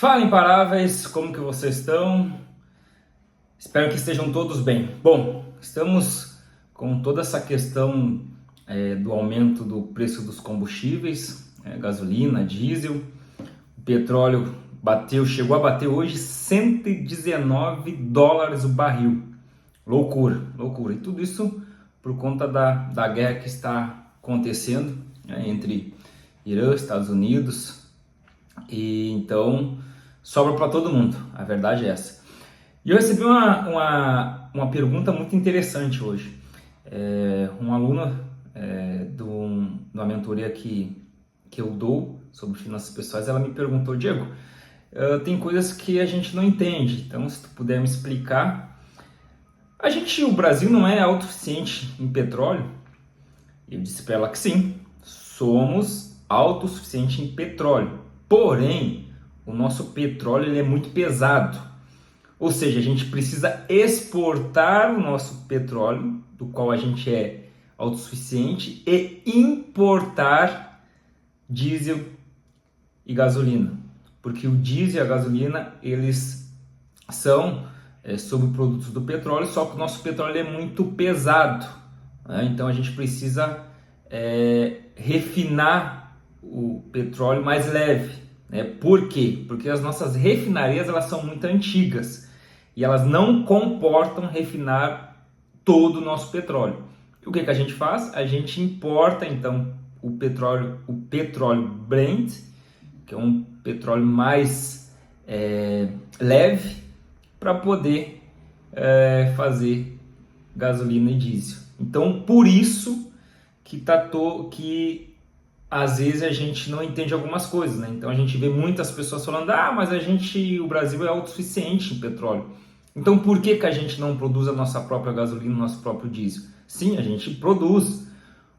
Fala, imparáveis, como que vocês estão? Espero que estejam todos bem. Bom, estamos com toda essa questão do aumento do preço dos combustíveis, gasolina, diesel, o petróleo chegou a bater hoje $119 o barril. Loucura, loucura. E tudo isso por conta da guerra que está acontecendo entre Irã e Estados Unidos. E então sobra para todo mundo, a verdade é essa. E eu recebi uma pergunta muito interessante hoje. Um aluno de uma mentoria que eu dou sobre finanças pessoais, ela me perguntou: Diego, tem coisas que a gente não entende, então se tu puder me explicar. O Brasil não é autossuficiente em petróleo? Eu disse para ela que sim, somos autossuficientes em petróleo. Porém, o nosso petróleo ele é muito pesado. Ou seja, a gente precisa exportar o nosso petróleo, do qual a gente é autossuficiente, e importar diesel e gasolina. Porque o diesel e a gasolina, eles são subprodutos do petróleo, só que o nosso petróleo é muito pesado, né? Então a gente precisa refinar o petróleo mais leve, né? Por quê? Porque as nossas refinarias elas são muito antigas e elas não comportam refinar todo o nosso petróleo. E o que a gente faz? A gente importa então o petróleo Brent, que é um petróleo mais leve, para poder fazer gasolina e diesel. Então, por isso que às vezes a gente não entende algumas coisas, né? Então a gente vê muitas pessoas falando: mas o Brasil é autossuficiente em petróleo. Então por que a gente não produz a nossa própria gasolina, o nosso próprio diesel? Sim, a gente produz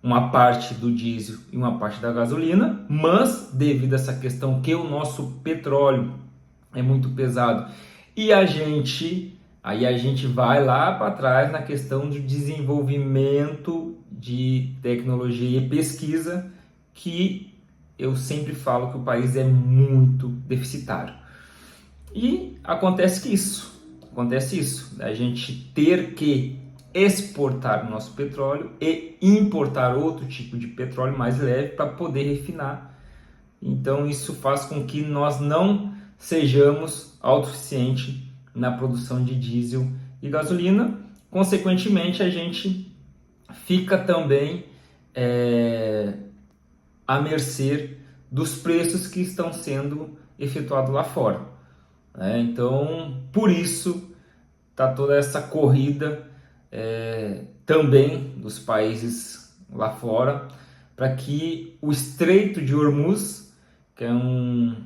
uma parte do diesel e uma parte da gasolina, mas devido a essa questão que o nosso petróleo é muito pesado e a gente vai lá para trás na questão de desenvolvimento de tecnologia e pesquisa, que eu sempre falo que o país é muito deficitário. E acontece isso, a gente ter que exportar o nosso petróleo e importar outro tipo de petróleo mais leve para poder refinar. Então isso faz com que nós não sejamos autossuficientes na produção de diesel e gasolina. Consequentemente, a gente fica também à mercê dos preços que estão sendo efetuados lá fora. Então, por isso, está toda essa corrida também dos países lá fora, para que o Estreito de Hormuz, que é um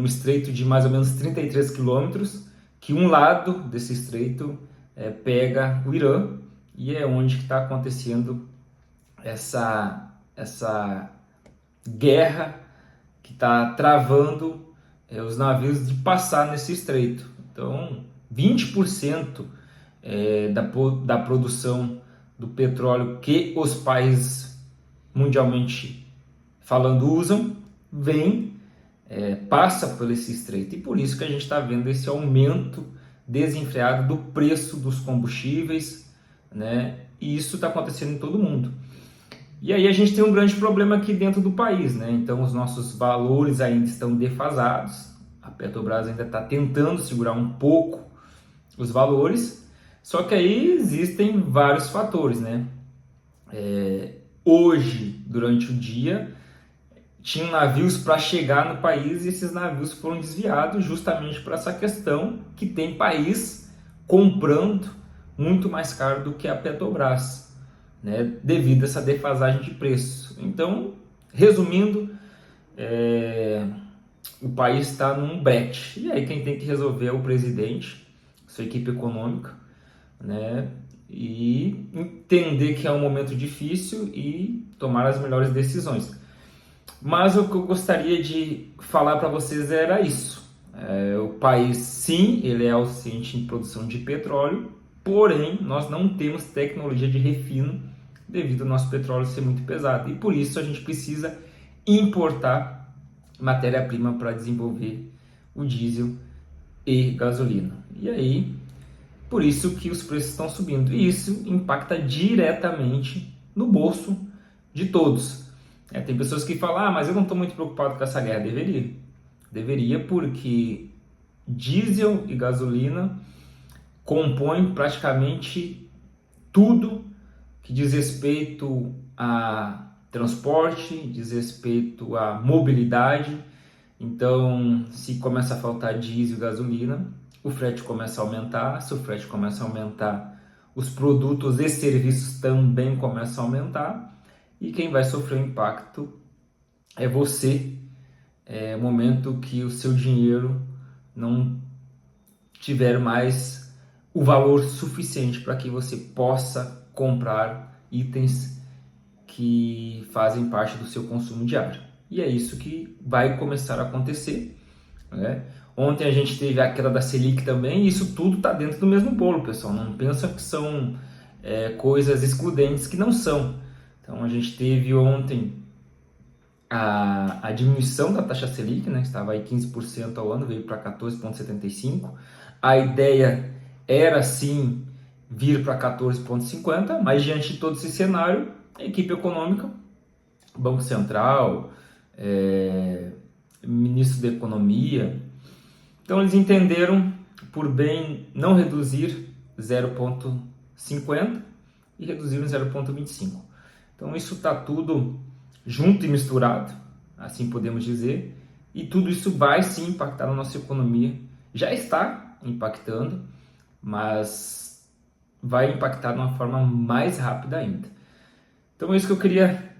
estreito de mais ou menos 33 quilômetros, que um lado desse estreito pega o Irã, e é onde está acontecendo essa guerra que está travando os navios de passar nesse estreito. Então, 20% da produção do petróleo que os países mundialmente falando usam passa por esse estreito, e por isso que a gente está vendo esse aumento desenfreado do preço dos combustíveis, né? E isso está acontecendo em todo mundo. E aí a gente tem um grande problema aqui dentro do país, né? Então os nossos valores ainda estão defasados, a Petrobras ainda está tentando segurar um pouco os valores, só que aí existem vários fatores, né? Hoje, durante o dia, tinham navios para chegar no país e esses navios foram desviados justamente por essa questão que tem país comprando muito mais caro do que a Petrobras, né, devido a essa defasagem de preço. Então, resumindo, o país está num brete. E aí quem tem que resolver é o presidente, sua equipe econômica, né, e entender que é um momento difícil e tomar as melhores decisões. Mas o que eu gostaria de falar para vocês era isso. O país, sim, ele é autossuficiente em produção de petróleo, porém, nós não temos tecnologia de refino devido ao nosso petróleo ser muito pesado. E por isso a gente precisa importar matéria-prima para desenvolver o diesel e gasolina. E aí, por isso que os preços estão subindo. E isso impacta diretamente no bolso de todos. Tem pessoas que falam, mas eu não estou muito preocupado com essa guerra. Deveria, porque diesel e gasolina compõem praticamente tudo que diz respeito a transporte, diz respeito à mobilidade. Então, se começa a faltar diesel e gasolina, o frete começa a aumentar. Se o frete começa a aumentar, os produtos e serviços também começam a aumentar. E quem vai sofrer o impacto é você. É o momento que o seu dinheiro não tiver mais o valor suficiente para que você possa comprar itens que fazem parte do seu consumo diário. E é isso que vai começar a acontecer, né? Ontem a gente teve a queda da Selic também, e isso tudo está dentro do mesmo bolo, pessoal. Não pensa que são coisas excludentes, que não são. Então a gente teve ontem a diminuição da taxa Selic, né, que estava aí 15% ao ano, veio para 14,75%. A ideia era sim vir para 14,50%, mas diante de todo esse cenário, a equipe econômica, Banco Central, Ministro da Economia, então eles entenderam por bem não reduzir 0,50 e reduziram 0,25. Então isso está tudo junto e misturado, assim podemos dizer, e tudo isso vai sim impactar na nossa economia. Já está impactando, mas vai impactar de uma forma mais rápida ainda. Então é isso que eu queria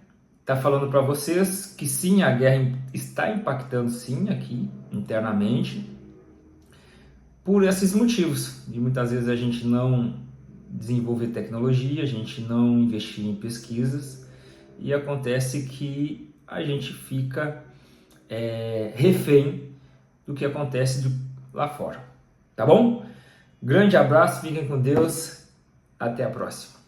estar falando para vocês, que sim, a guerra está impactando sim aqui internamente, por esses motivos, de muitas vezes a gente não desenvolver tecnologia, a gente não investir em pesquisas, e acontece que a gente fica refém do que acontece lá fora. Tá bom? Grande abraço, fiquem com Deus, até a próxima.